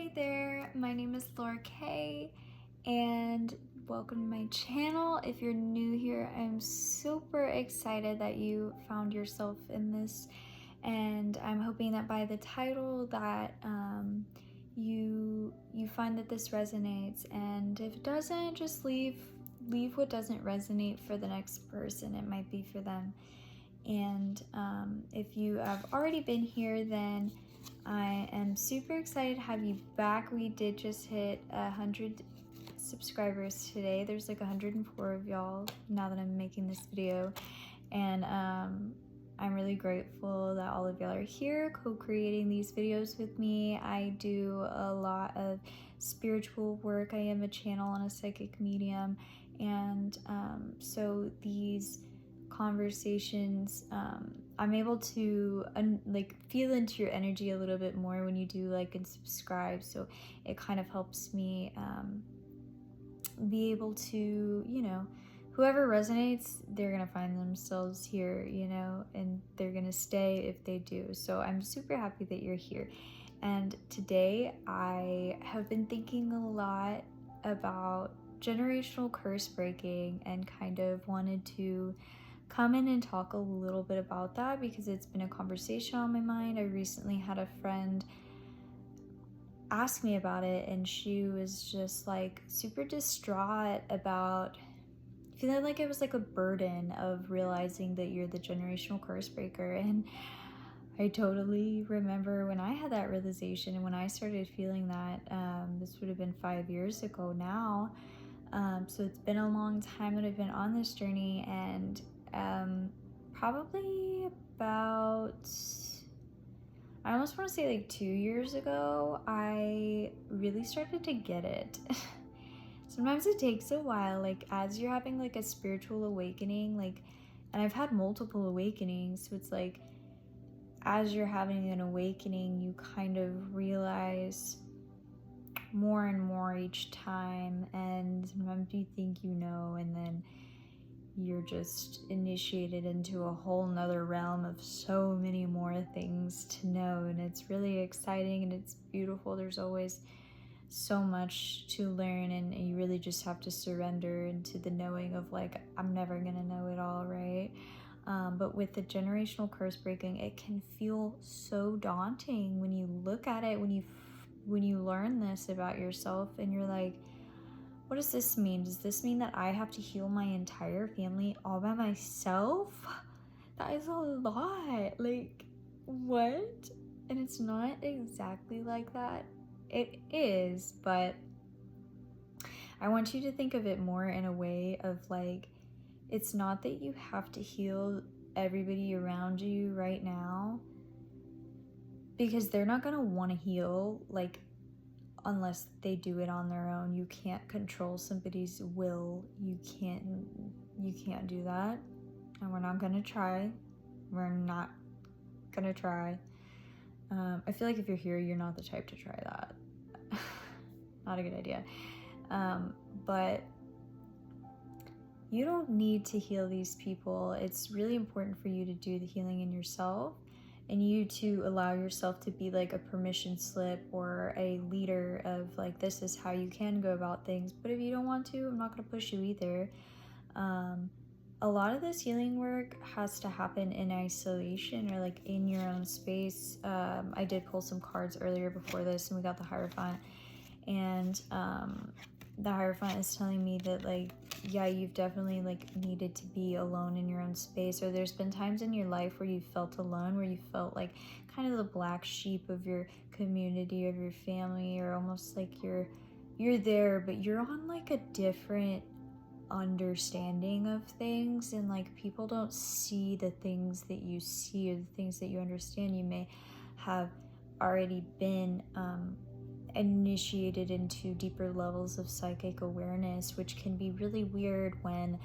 Hi there, my name is Laura Kay and welcome to my channel. If you're new here, I'm super excited that you found yourself in this, and I'm hoping that by the title that you find that this resonates, and if it doesn't, just leave what doesn't resonate for the next person. It might be for them. And if you have already been here, then I am super excited to have you back. We did just hit 100 subscribers today. There's like 104 of y'all now that I'm making this video, and I'm really grateful that all of y'all are here co-creating these videos with me. I do a lot of spiritual work. I am a channel and a psychic medium, and so these conversations, I'm able to like feel into your energy a little bit more when you do like and subscribe, so it kind of helps me be able to, whoever resonates, they're gonna find themselves here, and they're gonna stay if they do. So I'm super happy that you're here. And today I have been thinking a lot about generational curse breaking and kind of wanted to come in and talk a little bit about that because it's been a conversation on my mind. I recently had a friend ask me about it, and she was just like super distraught about feeling like it was like a burden of realizing that you're the generational curse breaker. And I totally remember when I had that realization and when I started feeling that. This would have been 5 years ago now. So it's been a long time that I've been on this journey, and probably about, I almost want to say like 2 years ago, I really started to get it. Sometimes it takes a while, like as you're having like a spiritual awakening, like, and I've had multiple awakenings, so it's like as you're having an awakening, you kind of realize more and more each time, and sometimes you think and then you're just initiated into a whole nother realm of so many more things to know, and it's really exciting and it's beautiful. There's always so much to learn, and you really just have to surrender into the knowing of like, I'm never gonna know it all, right? But with the generational curse breaking, it can feel so daunting when you look at it, when you learn this about yourself, and you're like, what does this mean? Does this mean that I have to heal my entire family all by myself? That is a lot. Like, what? And it's not exactly like that. It is, but I want you to think of it more in a way of like, it's not that you have to heal everybody around you right now, because they're not gonna want to heal, like, unless they do it on their own. You can't control somebody's will. You can't do that. And we're not gonna try. We're not gonna try. I feel like if you're here, you're not the type to try that. Not a good idea. But you don't need to heal these people. It's really important for you to do the healing in yourself, and you to allow yourself to be like a permission slip or a leader of like, this is how you can go about things. But if you don't want to, I'm not going to push you either. A lot of this healing work has to happen in isolation or like in your own space. I did pull some cards earlier before this, and we got the Hierophant, and the Hierophant is telling me that like, yeah, you've definitely like needed to be alone in your own space, or there's been times in your life where you felt alone, where you felt like kind of the black sheep of your community, of your family, or almost like you're there, but you're on like a different understanding of things, and like people don't see the things that you see or the things that you understand. You may have already been initiated into deeper levels of psychic awareness, which can be really weird when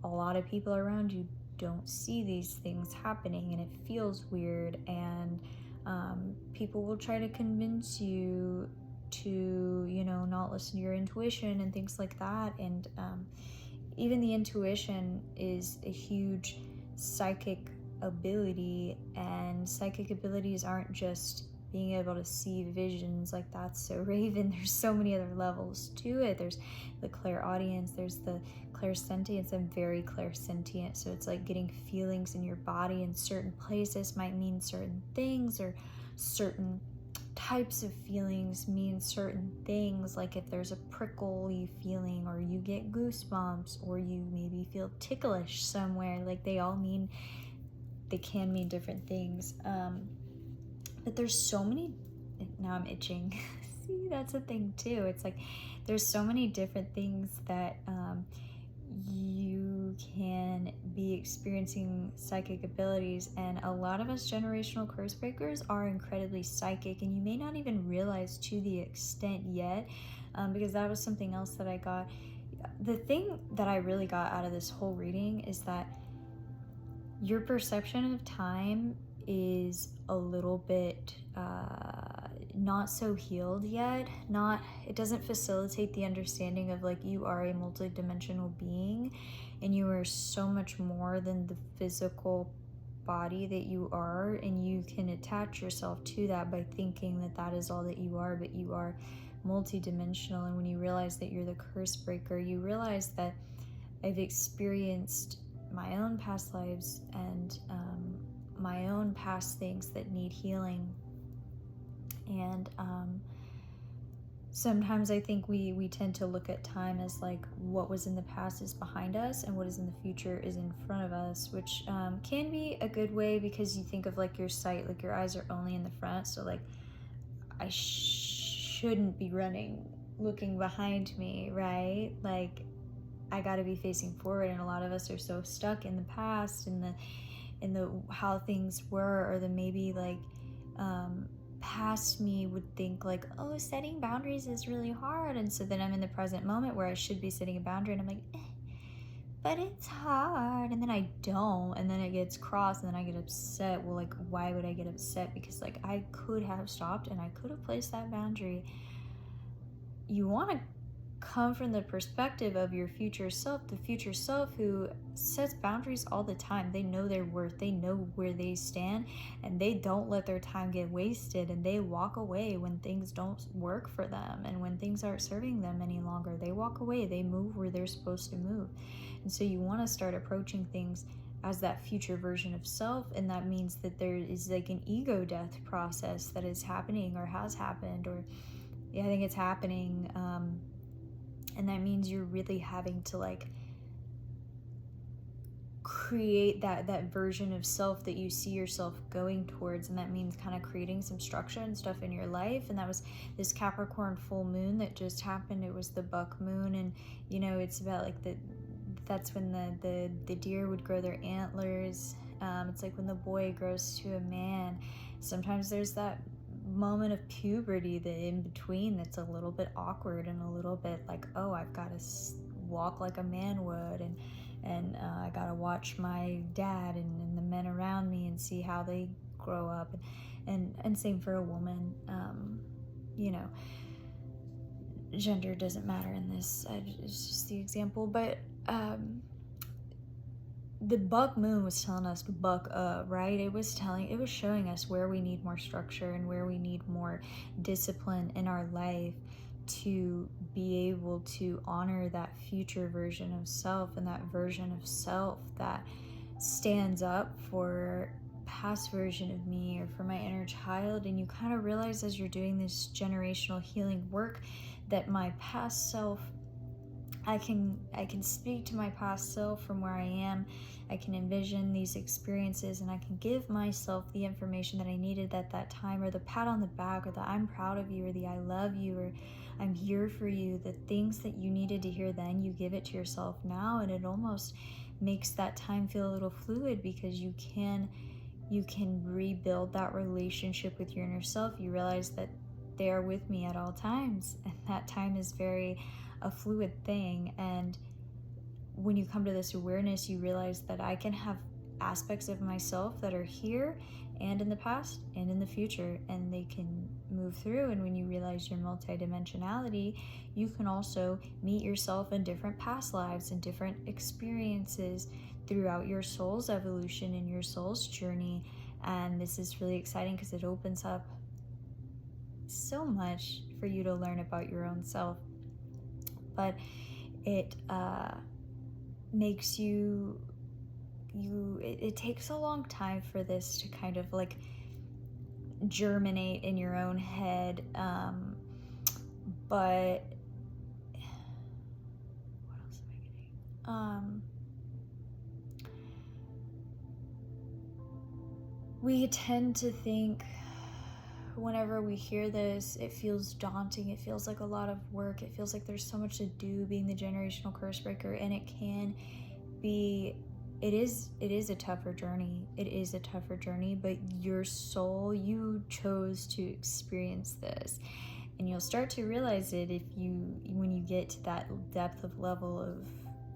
a lot of people around you don't see these things happening, and it feels weird, and people will try to convince you to, not listen to your intuition and things like that. And even the intuition is a huge psychic ability, and psychic abilities aren't just being able to see visions, like that's so Raven. There's so many other levels to it. There's the clairaudience, there's the clairsentience. I'm very clairsentient, so it's like getting feelings in your body in certain places might mean certain things, or certain types of feelings mean certain things. Like if there's a prickly feeling, or you get goosebumps, or you maybe feel ticklish somewhere, like they can mean different things. But there's so many, now I'm itching. See, that's a thing too. It's like there's so many different things that you can be experiencing psychic abilities, and a lot of us generational curse breakers are incredibly psychic, and you may not even realize to the extent yet, because that was something else that I got. The thing that I really got out of this whole reading is that your perception of time is a little bit not so healed yet. It doesn't facilitate the understanding of like you are a multidimensional being, and you are so much more than the physical body that you are, and you can attach yourself to that by thinking that that is all that you are, but you are multidimensional. And when you realize that you're the curse breaker, you realize that I've experienced my own past lives and my own past things that need healing. And sometimes I think we tend to look at time as like what was in the past is behind us, and what is in the future is in front of us, which can be a good way, because you think of like your sight, like your eyes are only in the front. So like I shouldn't be running looking behind me, right? Like I got to be facing forward. And a lot of us are so stuck in the past, in the how things were, or the maybe like past me would think like, oh, setting boundaries is really hard. And so then I'm in the present moment where I should be setting a boundary, and I'm like, but it's hard, and then I don't, and then it gets crossed, and then I get upset. Well, like, why would I get upset? Because like I could have stopped, and I could have placed that boundary. You want to come from the perspective of your future self, the future self who sets boundaries all the time. They know their worth, they know where they stand, and they don't let their time get wasted, and they walk away when things don't work for them, and when things aren't serving them any longer. They walk away, they move where they're supposed to move. And so you want to start approaching things as that future version of self, and that means that there is like an ego death process that is happening, or has happened, or I think it's happening. And that means you're really having to like create that version of self that you see yourself going towards. And that means kind of creating some structure and stuff in your life. And that was this Capricorn full moon that just happened. It was the buck moon, and you know, it's about like that's when the deer would grow their antlers. It's like when the boy grows to a man. Sometimes there's that moment of puberty, the in between, that's a little bit awkward and a little bit like, oh, I've got to walk like a man would, and I got to watch my dad and the men around me and see how they grow up, and same for a woman. You know, gender doesn't matter in this, it's just the example. But the buck moon was telling us to buck up, right? It was showing us where we need more structure and where we need more discipline in our life to be able to honor that future version of self, and that version of self that stands up for past version of me, or for my inner child. And you kind of realize as you're doing this generational healing work that my past self, I can speak to my past self from where I am. I can envision these experiences, and I can give myself the information that I needed at that time, or the pat on the back, or the I'm proud of you, or the I love you, or I'm here for you. The things that you needed to hear then, you give it to yourself now, and it almost makes that time feel a little fluid, because you can rebuild that relationship with your inner self. You realize that they are with me at all times, and that time is very a fluid thing. And when you come to this awareness, you realize that I can have aspects of myself that are here and in the past and in the future, and they can move through. And when you realize your multidimensionality, you can also meet yourself in different past lives and different experiences throughout your soul's evolution and your soul's journey. And this is really exciting because it opens up so much for you to learn about your own self, but it makes it takes a long time for this to kind of like germinate in your own head, but what else am I getting? We tend to think, whenever we hear this, it feels daunting, it feels like a lot of work, it feels like there's so much to do being the generational curse breaker, and it can be, it is a tougher journey. It is a tougher journey, but your soul, you chose to experience this, and you'll start to realize it when you get to that depth of level of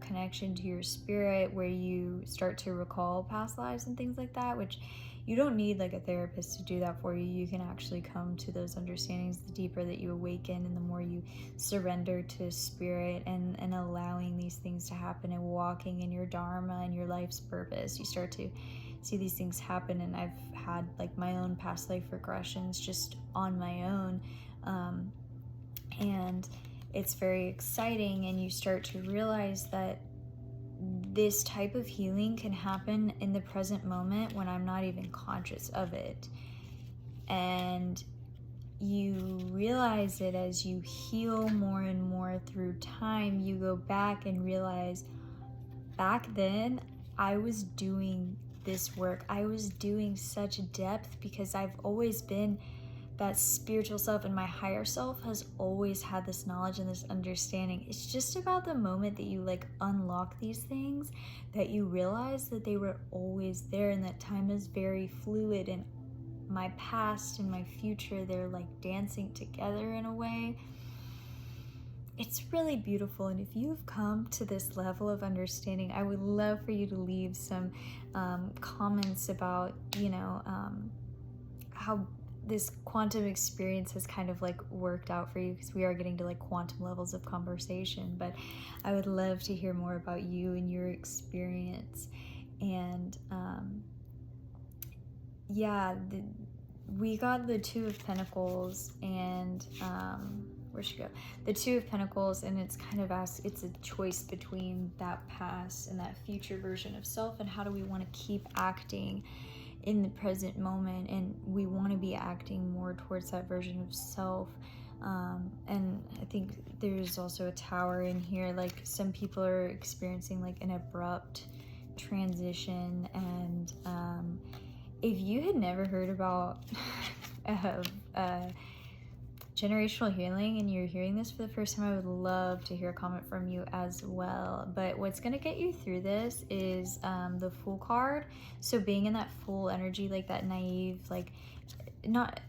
connection to your spirit, where you start to recall past lives and things like that, which you don't need like a therapist to do that for you. You can actually come to those understandings the deeper that you awaken and the more you surrender to spirit and allowing these things to happen and walking in your dharma and your life's purpose. You start to see these things happen, and I've had like my own past life regressions just on my own, and it's very exciting, and you start to realize that this type of healing can happen in the present moment when I'm not even conscious of it. And you realize it as you heal more and more through time. You go back and realize, back then I was doing this work. I was doing such depth because I've always been that spiritual self, and my higher self has always had this knowledge and this understanding. It's just about the moment that you like unlock these things that you realize that they were always there, and that time is very fluid, and my past and my future, they're like dancing together in a way. It's really beautiful. And if you've come to this level of understanding, I would love for you to leave some comments about, how this quantum experience has kind of like worked out for you, because we are getting to like quantum levels of conversation. But I would love to hear more about you and your experience. And we got the Two of Pentacles, and where'd she go? The Two of Pentacles, and it's kind of it's a choice between that past and that future version of self, and how do we want to keep acting in the present moment. And we want to be acting more towards that version of self. And I think there's also a Tower in here. Like, some people are experiencing like an abrupt transition, and if you had never heard about generational healing and you're hearing this for the first time, I would love to hear a comment from you as well. But what's going to get you through this is the Fool card. So being in that Fool energy, like that naive, like, not,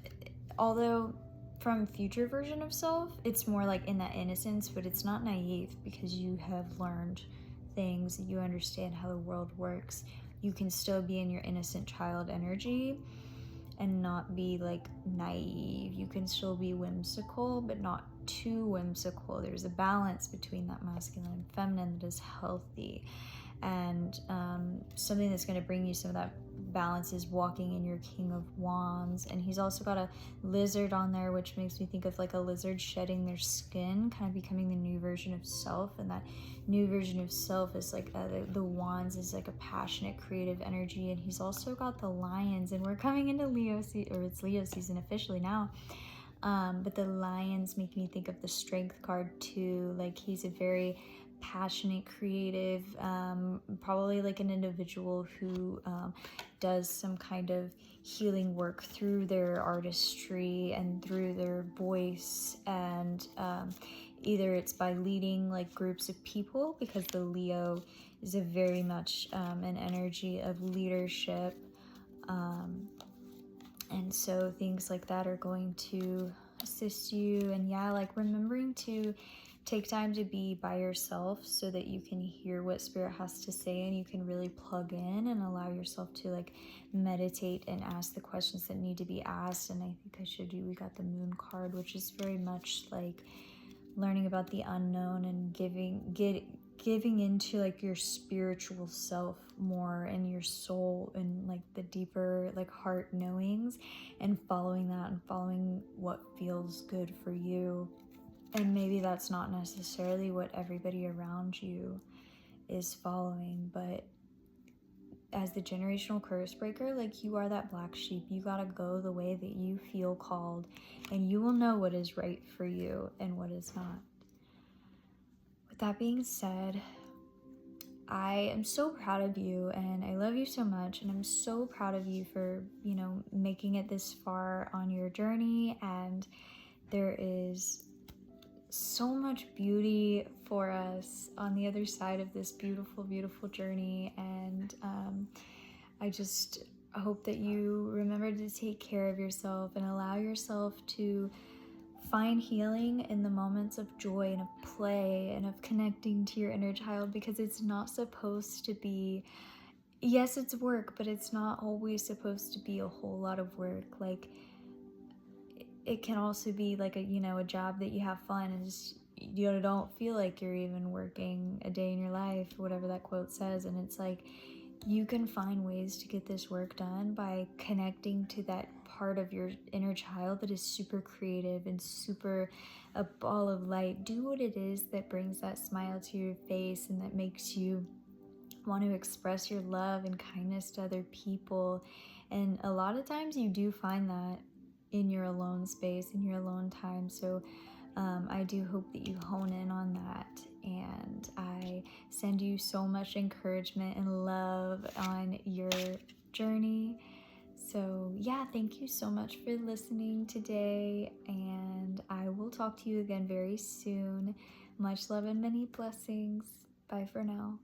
although from future version of self, it's more like in that innocence, but it's not naive, because you have learned things, you understand how the world works. You can still be in your innocent child energy and not be like naive. You can still be whimsical, but not too whimsical. There's a balance between that masculine and feminine that is healthy. And something that's going to bring you some of that balance is walking in your King of Wands. And he's also got a lizard on there, which makes me think of like a lizard shedding their skin, kind of becoming the new version of self. And that new version of self is like the wands is like a passionate, creative energy. And he's also got the lions, and we're coming into it's Leo season officially now. But the lions make me think of the Strength card too. Like, he's a very passionate, creative, probably like an individual who does some kind of healing work through their artistry and through their voice. And either it's by leading like groups of people, because the Leo is a very much an energy of leadership. And so things like that are going to assist you. And yeah, like remembering to take time to be by yourself so that you can hear what Spirit has to say, and you can really plug in and allow yourself to like meditate and ask the questions that need to be asked. And I think I showed you, we got the Moon card, which is very much like learning about the unknown and giving into like your spiritual self more and your soul and like the deeper like heart knowings, and following that and following what feels good for you. And maybe that's not necessarily what everybody around you is following, but as the generational curse breaker, like, you are that black sheep. You gotta go the way that you feel called, and you will know what is right for you and what is not. With that being said, I am so proud of you and I love you so much, and I'm so proud of you for, you know, making it this far on your journey. And there is so much beauty for us on the other side of this beautiful, beautiful journey. And I just hope that you remember to take care of yourself and allow yourself to find healing in the moments of joy and of play and of connecting to your inner child, because it's not supposed to be, yes, it's work, but it's not always supposed to be a whole lot of work. Like, it can also be like a, you know, a job that you have fun and just, you know, don't feel like you're even working a day in your life, whatever that quote says. And it's like, you can find ways to get this work done by connecting to that part of your inner child that is super creative and super a ball of light. Do what it is that brings that smile to your face and that makes you want to express your love and kindness to other people. And a lot of times you do find that in your alone space, in your alone time. So I do hope that you hone in on that, and I send you so much encouragement and love on your journey. So yeah, thank you so much for listening today, and I will talk to you again very soon. Much love and many blessings. Bye for now.